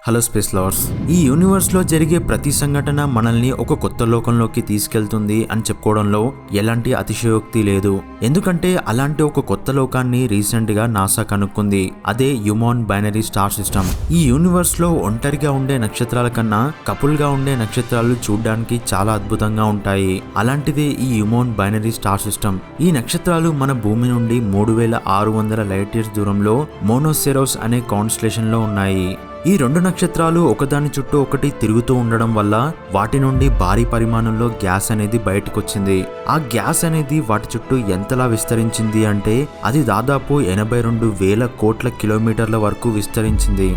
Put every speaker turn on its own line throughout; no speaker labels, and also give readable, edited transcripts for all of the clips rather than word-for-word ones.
Hello space lovers, ఈ యూనివర్స్లో జరిగే ప్రతి సంఘటన మనల్ని ఒక కొత్త లోకంలోకి తీసుకెళ్తుంది అని చెప్పుకోవడంలో ఎలాంటి అతిశయోక్తి లేదు. ఎందుకంటే అలాంటి ఒక కొత్త లోకాన్ని రీసెంట్గా నాసా కనుక్కుంది. అదే you Mon binary star system. ఈ యూనివర్స్లో ఒంటరిగా ఉండే నక్షత్రాల కన్నా కపుల్గా ఉండే నక్షత్రాలు చూడ్డానికి చాలా అద్భుతంగా ఉంటాయి. అలాంటిదే ఈ you Mon binary star system. ఈ నక్షత్రాలు మన భూమి నుండి 3600 లైట్ ఇయర్స్ దూరంలో మోనోసెరోస్ అనే కాన్స్టలేషన్ లో ఉన్నాయి. ఈ రెండు నక్షత్రాలు ఒకదాని చుట్టూ ఒకటి తిరుగుతూ ఉండడం వల్ల వాటి నుండి భారీ పరిమాణంలో గ్యాస్ అనేది బయటకొచ్చింది. ఆ గ్యాస్ అనేది వాటి చుట్టూ ఎంతలా విస్తరించింది అంటే అది దాదాపు 82,000 కోట్ల కిలోమీటర్ల వరకు విస్తరించింది.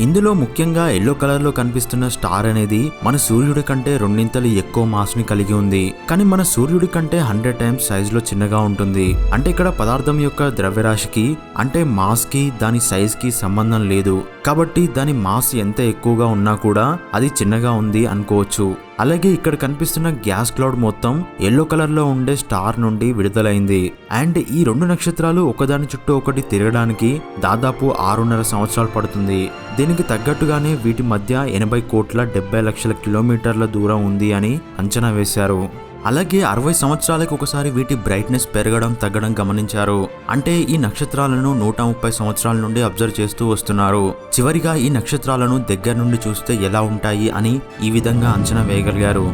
ఇందులో ముఖ్యంగా ఎల్లో కలర్ లో కనిపిస్తున్న స్టార్ అనేది మన సూర్యుడి కంటే రెండింతలు ఎక్కువ మాస్ ని కలిగి ఉంది. కానీ మన సూర్యుడి కంటే 100 టైమ్స్ సైజ్ లో చిన్నగా ఉంటుంది. అంటే ఇక్కడ పదార్థం యొక్క ద్రవ్యరాశికి అంటే మాస్ కి దాని సైజ్ కి సంబంధం లేదు. కాబట్టి దాని మాస్ ఎంత ఎక్కువగా ఉన్నా కూడా అది చిన్నగా ఉంది అనుకోవచ్చు. అలాగే ఇక్కడ కనిపిస్తున్న గ్యాస్ క్లౌడ్ మొత్తం ఎల్లో కలర్ లో ఉండే స్టార్ నుండి విడుదలైంది. అండ్ ఈ రెండు నక్షత్రాలు ఒకదాని చుట్టూ ఒకటి తిరగడానికి దాదాపు 6.5 సంవత్సరాలు పడుతుంది. దీనికి తగ్గట్టుగానే వీటి మధ్య 80 కోట్ల 70 లక్షల కిలోమీటర్ల దూరం ఉంది అని అంచనా వేశారు. అలాగే 60 సంవత్సరాలకు ఒకసారి వీటి బ్రైట్నెస్ పెరగడం తగ్గడం గమనించారు. అంటే ఈ నక్షత్రాలను 130 సంవత్సరాల నుండి అబ్జర్వ్ చేస్తూ వస్తున్నారు. చివరిగా ఈ నక్షత్రాలను దగ్గర నుండి చూస్తే ఎలా ఉంటాయి అని ఈ విధంగా అంచనా వేయగలిగారు.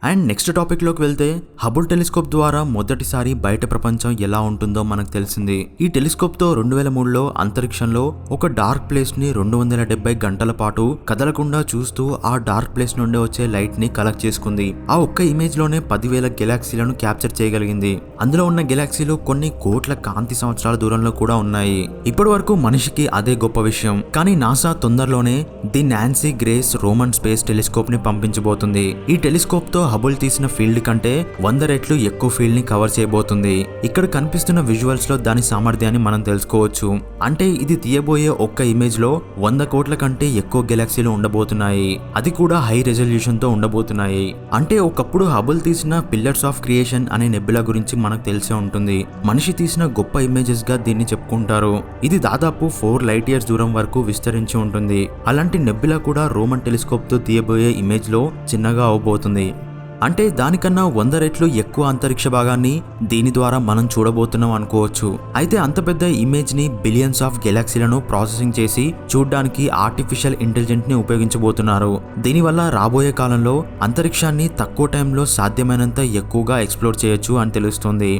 అండ్ నెక్స్ట్ టాపిక్ లోకి వెళ్తే, హబుల్ టెలిస్కోప్ ద్వారా మొదటిసారి బయట ప్రపంచం ఎలా ఉంటుందో మనకు తెలిసింది. ఈ టెలిస్కోప్ తో 2003లో అంతరిక్షంలో ఒక డార్క్ ప్లేస్ ని 270 గంటల పాటు కదలకుండా చూస్తూ ఆ డార్క్ ప్లేస్ నుండి వచ్చే లైట్ ని కలెక్ట్ చేసుకుంది. ఆ ఒక్క ఇమేజ్ లోనే 10,000 గెలాక్సీలను క్యాప్చర్ చేయగలిగింది. అందులో ఉన్న గెలాక్సీలు కొన్ని కోట్ల కాంతి సంవత్సరాల దూరంలో కూడా ఉన్నాయి. ఇప్పటి వరకు మనిషికి అదే గొప్ప విషయం. కానీ నాసా తొందరలోనే the Nancy grace Roman space telescope ని పంపించబోతుంది. ఈ టెలిస్కోప్ తో హబుల్ తీసిన ఫీల్డ్ కంటే 100 రెట్లు ఎక్కువ ఫీల్డ్ ని కవర్ చేయబోతుంది. ఇక్కడ కనిపిస్తున్న విజువల్స్ లో దాని సామర్థ్యాన్ని మనం తెలుసుకోవచ్చు. అంటే ఇది తీయబోయే ఒక్క ఇమేజ్ లో 100 కోట్ల కంటే ఎక్కువ గెలాక్సీలు ఉండబోతున్నాయి. అది కూడా హై రెజల్యూషన్ తో ఉండబోతున్నాయి. అంటే ఒకప్పుడు హబుల్ తీసిన పిల్లర్స్ ఆఫ్ క్రియేషన్ అనే నెబ్యులా గురించి మనకు తెలిసే ఉంటుంది. మనిషి తీసిన గొప్ప ఇమేజెస్ గా దీన్ని చెప్పుకుంటారు. ఇది దాదాపు 4 లైట్ ఇయర్స్ దూరం వరకు విస్తరించి ఉంటుంది. అలాంటి నెబ్యులా కూడా రోమన్ టెలిస్కోప్ తో తీయబోయే ఇమేజ్ లో చిన్నగా అవబోతుంది. అంటే దానికన్నా 100 రెట్లు ఎక్కువ అంతరిక్ష భాగాన్ని దీని ద్వారా మనం చూడబోతున్నాం అనుకోవచ్చు. అయితే అంత పెద్ద ఇమేజ్ ని బిలియన్స్ ఆఫ్ గెలాక్సీలను ప్రాసెసింగ్ చేసి చూడ్డానికి ఆర్టిఫిషియల్ ఇంటెలిజెంట్ ని ఉపయోగించబోతున్నారు. దీనివల్ల రాబోయే కాలంలో అంతరిక్షాన్ని తక్కువ టైంలో సాధ్యమైనంత ఎక్కువగా ఎక్స్ప్లోర్ చేయొచ్చు అని తెలుస్తుంది.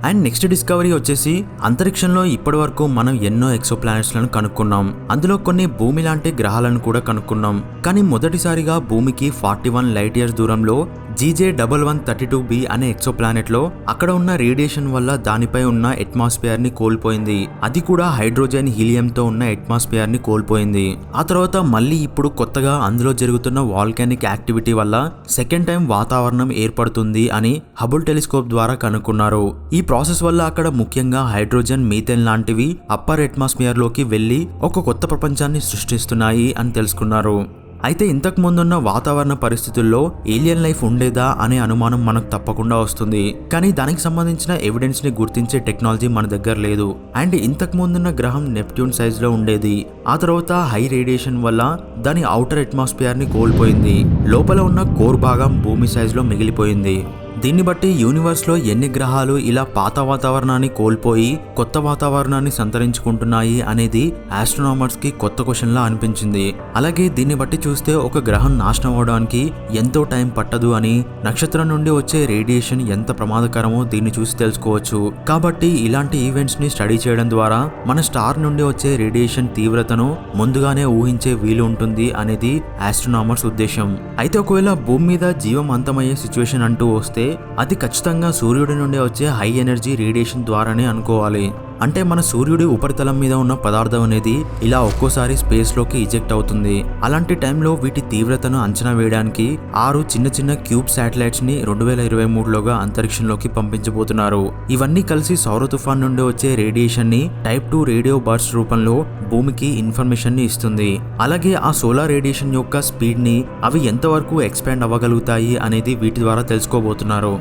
అండ్ నెక్స్ట్ డిస్కవరీ వచ్చేసి, అంతరిక్షంలో ఇప్పటి వరకు మనం ఎన్నో ఎక్సో ప్లానెట్స్లను కనుక్కున్నాం. అందులో కొన్ని భూమి లాంటి గ్రహాలను కూడా కనుక్కున్నాం. కానీ మొదటిసారిగా భూమికి 41 లైట్ ఇయర్స్ దూరంలో GJ1132b అనే ఎక్సో ప్లానెట్ లో అక్కడ ఉన్న రేడియేషన్ వల్ల దానిపై ఉన్న అట్మాస్ఫియర్ ని కోల్పోయింది. అది కూడా హైడ్రోజన్ హీలియం తో ఉన్న అట్మాస్ఫియర్ ని కోల్పోయింది. ఆ తర్వాత మళ్ళీ ఇప్పుడు కొత్తగా అందులో జరుగుతున్న వాల్కానిక్ యాక్టివిటీ వల్ల సెకండ్ టైం వాతావరణం ఏర్పడుతుంది అని హబుల్ టెలిస్కోప్ ద్వారా కనుక్కున్నారు. ఈ ప్రాసెస్ వల్ల అక్కడ ముఖ్యంగా హైడ్రోజన్, మీథేన్ లాంటివి అప్పర్ అట్మాస్ఫియర్ లోకి వెళ్లి ఒక కొత్త ప్రపంచాన్ని సృష్టిస్తున్నాయి అని తెలుసుకున్నారు. అయితే ఇంతకు ముందున్న వాతావరణ పరిస్థితుల్లో ఏలియన్ లైఫ్ ఉండేదా అనే అనుమానం మనకు తప్పకుండా వస్తుంది. కానీ దానికి సంబంధించిన ఎవిడెన్స్ ని గుర్తించే టెక్నాలజీ మన దగ్గర లేదు. అండ్ ఇంతకు ముందున్న గ్రహం నెప్ట్యూన్ సైజ్ లో ఉండేది. ఆ తర్వాత హై రేడియేషన్ వల్ల దాని ఔటర్ అట్మాస్ఫియర్ ని కోల్పోయింది. లోపల ఉన్న కోర్ భాగం భూమి సైజ్ లో మిగిలిపోయింది. దీన్ని బట్టి యూనివర్స్ లో ఎన్ని గ్రహాలు ఇలా పాత వాతావరణాన్ని కోల్పోయి కొత్త వాతావరణాన్ని సంతరించుకుంటున్నాయి అనేది ఆస్ట్రోనామర్స్ కి కొత్త క్వశ్చన్ లా అనిపించింది. అలాగే దీన్ని బట్టి చూస్తే ఒక గ్రహం నాశనం అవడానికి ఎంతో టైం పట్టదు అని, నక్షత్రం నుండి వచ్చే రేడియేషన్ ఎంత ప్రమాదకరమో దీన్ని చూసి తెలుసుకోవచ్చు. కాబట్టి ఇలాంటి ఈవెంట్స్ ని స్టడీ చేయడం ద్వారా మన స్టార్ నుండి వచ్చే రేడియేషన్ తీవ్రతను ముందుగానే ఊహించే వీలు ఉంటుంది అనేది ఆస్ట్రోనామర్స్ ఉద్దేశం. అయితే ఒకవేళ భూమి మీద జీవం అంతమయ్యే సిచ్యువేషన్ అంటూ వస్తే అది ఖచ్చితంగా సూర్యుడి నుండి వచ్చే హై ఎనర్జీ రేడియేషన్ ద్వారానే అనుకోవాలి. అంటే మన సూర్యుడి ఉపరితలం మీద ఉన్న పదార్థం అనేది ఇలా ఒక్కోసారి స్పేస్ లోకి ఇజెక్ట్ అవుతుంది. అలాంటి టైంలో వీటి తీవ్రతను అంచనా వేయడానికి 6 చిన్న చిన్న క్యూబ్ శాటిలైట్స్ ని 2023లోగా అంతరిక్షంలోకి పంపించబోతున్నారు. ఇవన్నీ కలిసి సౌర తుఫాన్ నుండి వచ్చే రేడియేషన్ ని టైప్ 2 రేడియో బర్స్ట్ రూపంలో భూమికి ఇన్ఫర్మేషన్ ని ఇస్తుంది. అలాగే ఆ సోలార్ రేడియేషన్ యొక్క స్పీడ్ ని అవి ఎంతవరకు ఎక్స్పాండ్ అవ్వగలుగుతాయి అనేది వీటి ద్వారా తెలుసుకోబోతున్నారు.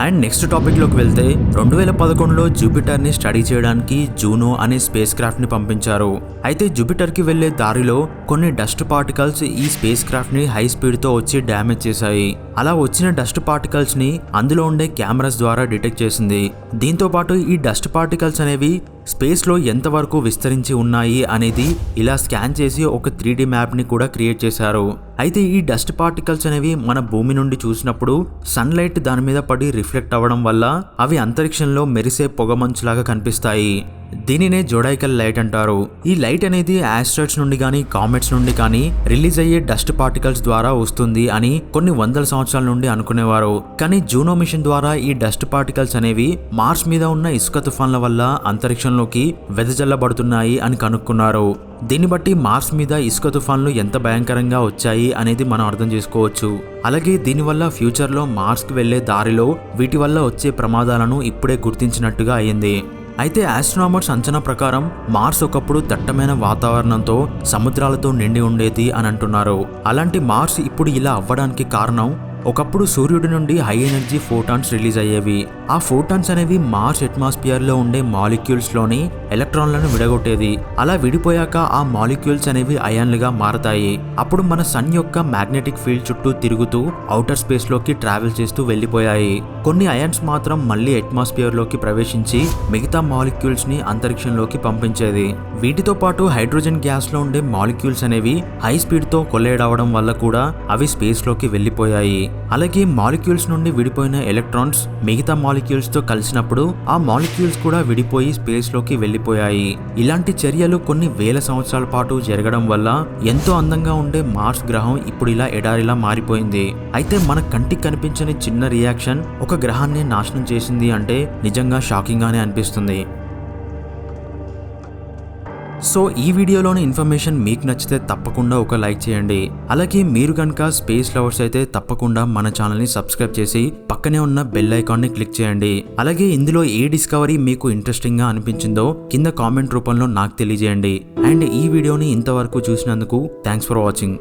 అండ్ నెక్స్ట్ టాపిక్ లోకి వెళ్తే 2011లో జూపిటర్ ని స్టడీ చేయడానికి జూనో అనే స్పేస్ క్రాఫ్ట్ ని పంపించారు. అయితే జూపిటర్ కి వెళ్లే దారిలో కొన్ని డస్ట్ పార్టికల్స్ ఈ స్పేస్ క్రాఫ్ట్ ని హై స్పీడ్ తో వచ్చి డ్యామేజ్ చేశాయి. అలా వచ్చిన డస్ట్ పార్టికల్స్ ని అందులో ఉండే కెమెరాస్ ద్వారా డిటెక్ట్ చేసింది. దీంతో పాటు ఈ డస్ట్ పార్టికల్స్ అనేవి స్పేస్ లో ఎంతవరకు విస్తరించి ఉన్నాయి అనేది ఇలా స్కాన్ చేసి ఒక 3D మ్యాప్ ని కూడా క్రియేట్ చేశారు. అయితే ఈ డస్ట్ పార్టికల్స్ అనేవి మన భూమి నుండి చూసినప్పుడు సన్లైట్ దాని మీద పడి రిఫ్లెక్ట్ అవ్వడం వల్ల అవి అంతరిక్షంలో మెరిసే పొగమంచులాగా కనిపిస్తాయి. దీనినే జోడైకల్ లైట్ అంటారు. ఈ లైట్ అనేది ఆస్ట్రాయిడ్స్ నుండి కానీ కామెట్స్ నుండి కానీ రిలీజ్ అయ్యే డస్ట్ పార్టికల్స్ ద్వారా వస్తుంది అని కొన్ని వందల సంవత్సరాల నుండి అనుకునేవారు. కానీ జూనో మిషన్ ద్వారా ఈ డస్ట్ పార్టికల్స్ అనేవి మార్స్ మీద ఉన్న ఇసుక తుఫాన్ల వల్ల అంతరిక్షంలోకి వెదజల్లబడుతున్నాయి అని కనుక్కున్నారు. దీన్ని బట్టి మార్స్ మీద ఇసుక తుఫాన్లు ఎంత భయంకరంగా వచ్చాయి అనేది మనం అర్థం చేసుకోవచ్చు. అలాగే దీనివల్ల ఫ్యూచర్లో మార్స్కి వెళ్లే దారిలో వీటి వల్ల వచ్చే ప్రమాదాలను ఇప్పుడే గుర్తించినట్టుగా అయింది. అయితే ఆస్ట్రోనామర్స్ అంచనా ప్రకారం మార్స్ ఒకప్పుడు దట్టమైన వాతావరణంతో సముద్రాలతో నిండి ఉండేది అని అంటున్నారు. అలాంటి మార్స్ ఇప్పుడు ఇలా అవ్వడానికి కారణం ఒకప్పుడు సూర్యుడి నుండి హై ఎనర్జీ ఫోటాన్స్ రిలీజ్ అయ్యేవి. ఆ ఫోటాన్స్ అనేవి మార్స్ అట్మాస్ఫియర్ లో ఉండే మాలిక్యూల్స్ లోని ఎలక్ట్రాన్లను విడగొట్టేది. అలా విడిపోయాక ఆ మాలిక్యూల్స్ అనేవి అయాన్లుగా మారతాయి. అప్పుడు మన సన్ యొక్క మ్యాగ్నెటిక్ ఫీల్డ్ చుట్టూ తిరుగుతూ అవుటర్ స్పేస్ లోకి ట్రావెల్ చేస్తూ వెళ్లిపోయాయి. కొన్ని అయాన్స్ మాత్రం మళ్లీ అట్మాస్ఫియర్ లోకి ప్రవేశించి మిగతా మాలిక్యూల్స్ ని అంతరిక్షంలోకి పంపించేది. వీటితో పాటు హైడ్రోజన్ గ్యాస్ లో ఉండే మాలిక్యూల్స్ అనేవి హై స్పీడ్ తో కొలైడ్ అవడం వల్ల కూడా అవి స్పేస్ లోకి వెళ్లిపోయాయి. అలాగే మాలిక్యూల్స్ నుండి విడిపోయిన ఎలక్ట్రాన్స్ మిగతా మాలిక్యూల్స్ తో కలిసినప్పుడు ఆ మాలిక్యూల్స్ కూడా విడిపోయి స్పేస్ లోకి వెళ్లిపోయాయి. ఇలాంటి చర్యలు కొన్ని వేల సంవత్సరాల పాటు జరగడం వల్ల ఎంతో అందంగా ఉండే మార్స్ గ్రహం ఇప్పుడు ఇలా ఎడారిలా మారిపోయింది. అయితే మన కంటికి కనిపించని చిన్న రియాక్షన్ ఒక గ్రహాన్ని నాశనం చేసింది అంటే నిజంగా షాకింగ్ గానే అనిపిస్తుంది. సో ఈ వీడియోలోని ఇన్ఫర్మేషన్ మీకు నచ్చితే తప్పకుండా ఒక లైక్ చేయండి. అలాగే మీరు కనుక స్పేస్ లవర్స్ అయితే తప్పకుండా మన ఛానల్ని సబ్స్క్రైబ్ చేసి పక్కనే ఉన్న బెల్ ఐకాన్ని క్లిక్ చేయండి. అలాగే ఇందులో ఏ డిస్కవరీ మీకు ఇంట్రెస్టింగ్ గా అనిపించిందో కింద కామెంట్ రూపంలో నాకు తెలియజేయండి. అండ్ ఈ వీడియోని ఇంతవరకు చూసినందుకు థ్యాంక్స్ ఫర్ వాచింగ్.